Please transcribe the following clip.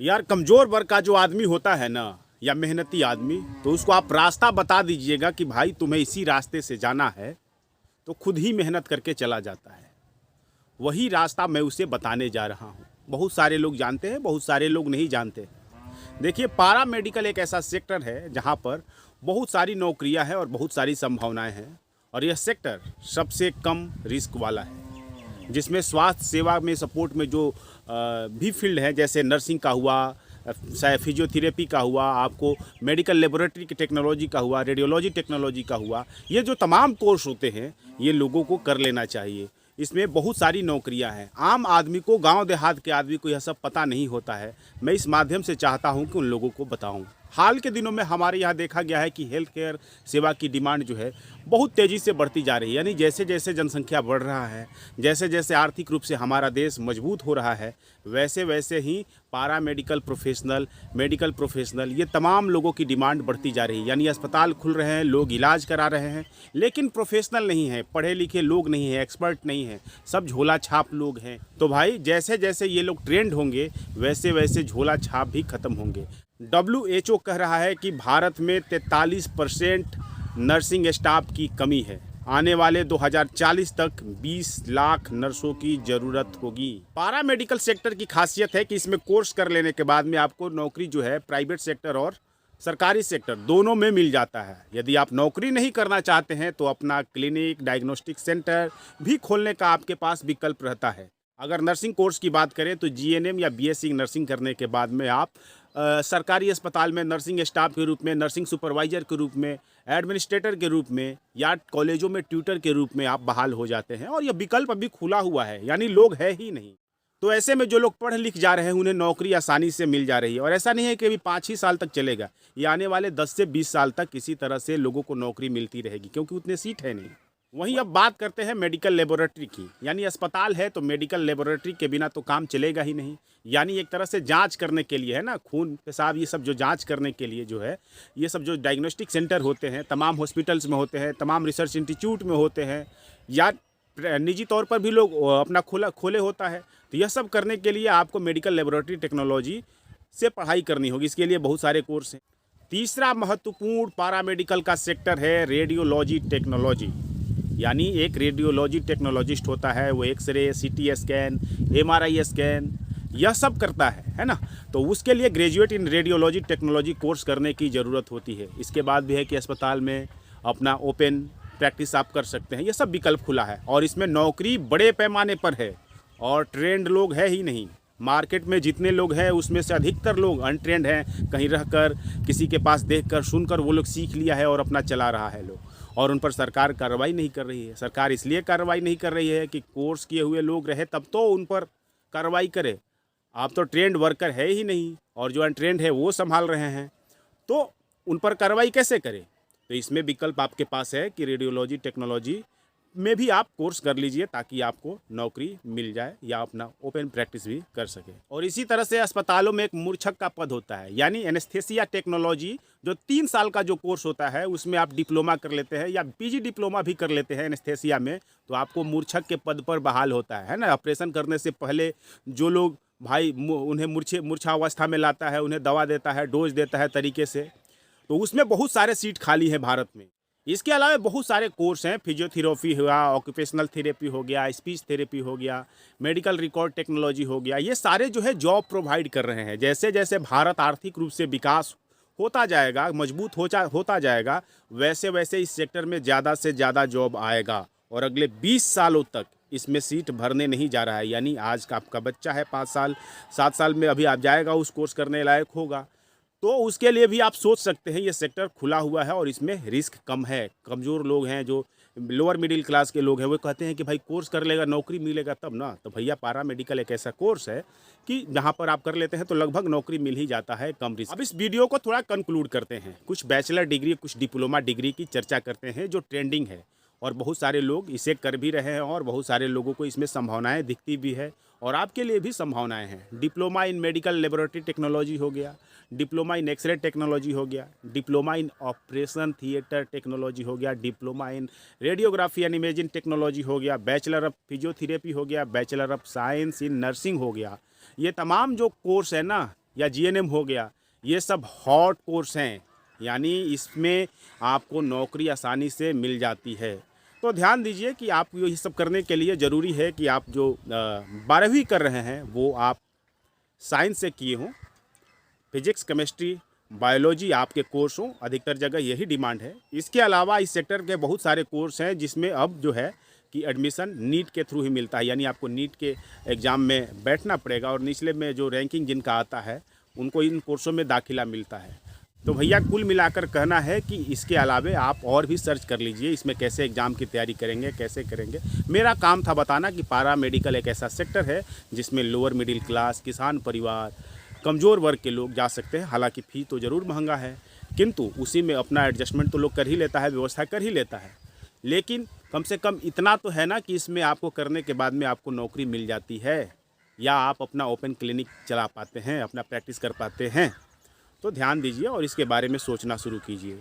यार कमज़ोर वर्ग का जो आदमी होता है ना, या मेहनती आदमी, तो उसको आप रास्ता बता दीजिएगा कि भाई तुम्हें इसी रास्ते से जाना है, तो खुद ही मेहनत करके चला जाता है। वही रास्ता मैं उसे बताने जा रहा हूँ। बहुत सारे लोग जानते हैं, बहुत सारे लोग नहीं जानते। देखिए, पारा मेडिकल एक ऐसा सेक्टर है जहाँ पर बहुत सारी नौकरियाँ हैं और बहुत सारी संभावनाएं हैं, और यह सेक्टर सबसे कम रिस्क वाला है, जिसमें स्वास्थ्य सेवा में सपोर्ट में जो भी फील्ड है, जैसे नर्सिंग का हुआ, फिजियोथेरेपी का हुआ, आपको मेडिकल लेबोरेटरी की टेक्नोलॉजी का हुआ, रेडियोलॉजी टेक्नोलॉजी का हुआ, ये जो तमाम कोर्स होते हैं ये लोगों को कर लेना चाहिए। इसमें बहुत सारी नौकरियां हैं। आम आदमी को, गांव देहात के आदमी को यह सब पता नहीं होता है। मैं इस माध्यम से चाहता हूं कि उन लोगों को बताऊं। हाल के दिनों में हमारे यहाँ देखा गया है कि हेल्थ केयर सेवा की डिमांड जो है बहुत तेज़ी से बढ़ती जा रही है। यानी जैसे जैसे जनसंख्या बढ़ रहा है, जैसे जैसे आर्थिक रूप से हमारा देश मजबूत हो रहा है, वैसे वैसे ही पारा मेडिकल प्रोफेशनल, मेडिकल प्रोफेशनल, ये तमाम लोगों की डिमांड बढ़ती जा रही है। यानी अस्पताल खुल रहे हैं, लोग इलाज करा रहे हैं, लेकिन प्रोफेशनल नहीं है, पढ़े लिखे लोग नहीं हैं, एक्सपर्ट नहीं हैं, सब झोला छाप लोग हैं। तो भाई जैसे जैसे ये लोग ट्रेंड होंगे, वैसे वैसे झोला छाप भी खत्म होंगे। WHO कह रहा है कि भारत में 43% नर्सिंग स्टाफ की कमी है। आने वाले 2040 तक 20 लाख नर्सों की ज़रूरत होगी। पारा मेडिकल सेक्टर की खासियत है कि इसमें कोर्स कर लेने के बाद में आपको नौकरी जो है प्राइवेट सेक्टर और सरकारी सेक्टर दोनों में मिल जाता है। यदि आप नौकरी नहीं करना चाहते हैं तो अपना क्लिनिक, डायग्नोस्टिक सेंटर भी खोलने का आपके पास विकल्प रहता है। अगर नर्सिंग कोर्स की बात करें तो GNM या BSc नर्सिंग करने के बाद में आप सरकारी अस्पताल में नर्सिंग स्टाफ के रूप में, नर्सिंग सुपरवाइजर के रूप में, एडमिनिस्ट्रेटर के रूप में, या कॉलेजों में ट्यूटर के रूप में आप बहाल हो जाते हैं। और यह विकल्प अभी खुला हुआ है, यानी लोग है ही नहीं। तो ऐसे में जो लोग पढ़ लिख जा रहे हैं उन्हें नौकरी आसानी से मिल जा रही है। और ऐसा नहीं है कि अभी 5 ही साल तक चलेगा, ये आने वाले 10 से 20 साल तक इसी तरह से लोगों को नौकरी मिलती रहेगी, क्योंकि उतने सीट है नहीं। वहीं अब बात करते हैं मेडिकल लेबोरेटरी की। यानी अस्पताल है तो मेडिकल लेबोरेटरी के बिना तो काम चलेगा ही नहीं। यानी एक तरह से जांच करने के लिए है ना, खून पेशाब ये सब जो जांच करने के लिए जो है, ये सब जो डायग्नोस्टिक सेंटर होते हैं तमाम हॉस्पिटल्स में होते हैं, तमाम रिसर्च इंस्टीट्यूट में होते हैं, या निजी तौर पर भी लोग अपना खोले होता है। तो यह सब करने के लिए आपको मेडिकल लेबोरेटरी टेक्नोलॉजी से पढ़ाई करनी होगी। इसके लिए बहुत सारे कोर्स हैं। तीसरा महत्वपूर्ण पारामेडिकल का सेक्टर है रेडियोलॉजी टेक्नोलॉजी। यानी एक रेडियोलॉजी टेक्नोलॉजिस्ट होता है, वो x ray, CT scan, MRI scan यह सब करता है ना। तो उसके लिए graduate in radiology technology course करने की ज़रूरत होती है। इसके बाद भी है कि अस्पताल में अपना ओपन प्रैक्टिस आप कर सकते हैं। यह सब विकल्प खुला है और इसमें नौकरी बड़े पैमाने पर है और ट्रेंड लोग है ही नहीं। मार्केट में जितने लोग हैं उसमें से अधिकतर लोग अनट्रेंड हैं, कहीं रहकर, किसी के पास देखकर, सुनकर वो लोग सीख लिया है और अपना चला रहा है लोग, और उन पर सरकार कार्रवाई नहीं कर रही है। सरकार इसलिए कार्रवाई नहीं कर रही है कि कोर्स किए हुए लोग रहे तब तो उन पर कार्रवाई करे। आप तो ट्रेंड वर्कर है ही नहीं और जो अनट्रेंड है वो संभाल रहे हैं, तो उन पर कार्रवाई कैसे करें। तो इसमें विकल्प आपके पास है कि रेडियोलॉजी टेक्नोलॉजी में भी आप कोर्स कर लीजिए ताकि आपको नौकरी मिल जाए या अपना ओपन प्रैक्टिस भी कर सके। और इसी तरह से अस्पतालों में एक मूर्छक का पद होता है, यानी एनेस्थेसिया टेक्नोलॉजी, जो 3 साल का जो कोर्स होता है उसमें आप डिप्लोमा कर लेते हैं या PG डिप्लोमा भी कर लेते हैं एनेस्थेसिया में, तो आपको मूर्छक के पद पर बहाल होता है ना। ऑपरेशन करने से पहले जो लोग भाई उन्हें मूर्छावस्था में लाता है, उन्हें दवा देता है, डोज देता है तरीके से, तो उसमें बहुत सारे सीट खाली हैं भारत में। इसके अलावा बहुत सारे कोर्स हैं, फिजियोथेरेपी हुआ, ऑक्यूपेशनल थेरेपी हो गया, स्पीच थेरेपी हो गया, मेडिकल रिकॉर्ड टेक्नोलॉजी हो गया। ये सारे जो है जॉब प्रोवाइड कर रहे हैं। जैसे जैसे भारत आर्थिक रूप से विकास होता जाएगा, मजबूत होता जाएगा, वैसे वैसे इस सेक्टर में ज़्यादा से ज़्यादा जॉब आएगा और अगले 20 सालों तक इसमें सीट भरने नहीं जा रहा है। यानी आज का आपका बच्चा है 5 साल 7 साल में अभी आप जाएगा, उस कोर्स करने लायक होगा, तो उसके लिए भी आप सोच सकते हैं ये सेक्टर खुला हुआ है और इसमें रिस्क कम है। कमज़ोर लोग हैं, जो लोअर मिडिल क्लास के लोग हैं, वो कहते हैं कि भाई कोर्स कर लेगा नौकरी मिलेगा तब ना। तो भैया पारा मेडिकल एक ऐसा कोर्स है कि जहाँ पर आप कर लेते हैं तो लगभग नौकरी मिल ही जाता है, कम रिस्क। अब इस वीडियो को थोड़ा कंक्लूड करते हैं। कुछ बैचलर डिग्री, कुछ डिप्लोमा डिग्री की चर्चा करते हैं जो ट्रेंडिंग है और बहुत सारे लोग इसे कर भी रहे हैं और बहुत सारे लोगों को इसमें संभावनाएं दिखती भी है और आपके लिए भी संभावनाएं हैं। Diploma in medical laboratory technology हो गया, डिप्लोमा इन एक्सरे टेक्नोलॉजी हो गया, diploma in operation theatre technology हो गया, diploma in radiography and imaging technology हो गया, बैचलर ऑफ फिजियोथेरेपी हो गया, bachelor of science in nursing हो गया। ये तमाम जो कोर्स है ना, या जीएनएम हो गया, ये सब हॉट कोर्स हैं, यानी इसमें आपको नौकरी आसानी से मिल जाती है। तो ध्यान दीजिए कि आप ये सब करने के लिए ज़रूरी है कि आप जो 12वीं कर रहे हैं वो आप साइंस से किए हों, फिजिक्स, केमिस्ट्री, बायोलॉजी आपके कोर्स हों, अधिकतर जगह यही डिमांड है। इसके अलावा इस सेक्टर के बहुत सारे कोर्स हैं जिसमें अब जो है कि एडमिशन नीट के थ्रू ही मिलता है, यानी आपको नीट के एग्ज़ाम में बैठना पड़ेगा और निचले में जो रैंकिंग जिनका आता है उनको इन कोर्सों में दाखिला मिलता है। तो भैया कुल मिलाकर कहना है कि इसके अलावे आप और भी सर्च कर लीजिए, इसमें कैसे एग्ज़ाम की तैयारी करेंगे, कैसे करेंगे। मेरा काम था बताना कि पारा मेडिकल एक ऐसा सेक्टर है जिसमें लोअर मिडिल क्लास, किसान परिवार, कमज़ोर वर्ग के लोग जा सकते हैं। हालांकि फ़ी तो ज़रूर महंगा है, किंतु उसी में अपना एडजस्टमेंट तो लोग कर ही लेता है, व्यवस्था कर ही लेता है। लेकिन कम से कम इतना तो है ना कि इसमें आपको करने के बाद में आपको नौकरी मिल जाती है, या आप अपना ओपन क्लिनिक चला पाते हैं, अपना प्रैक्टिस कर पाते हैं। तो ध्यान दीजिए और इसके बारे में सोचना शुरू कीजिए।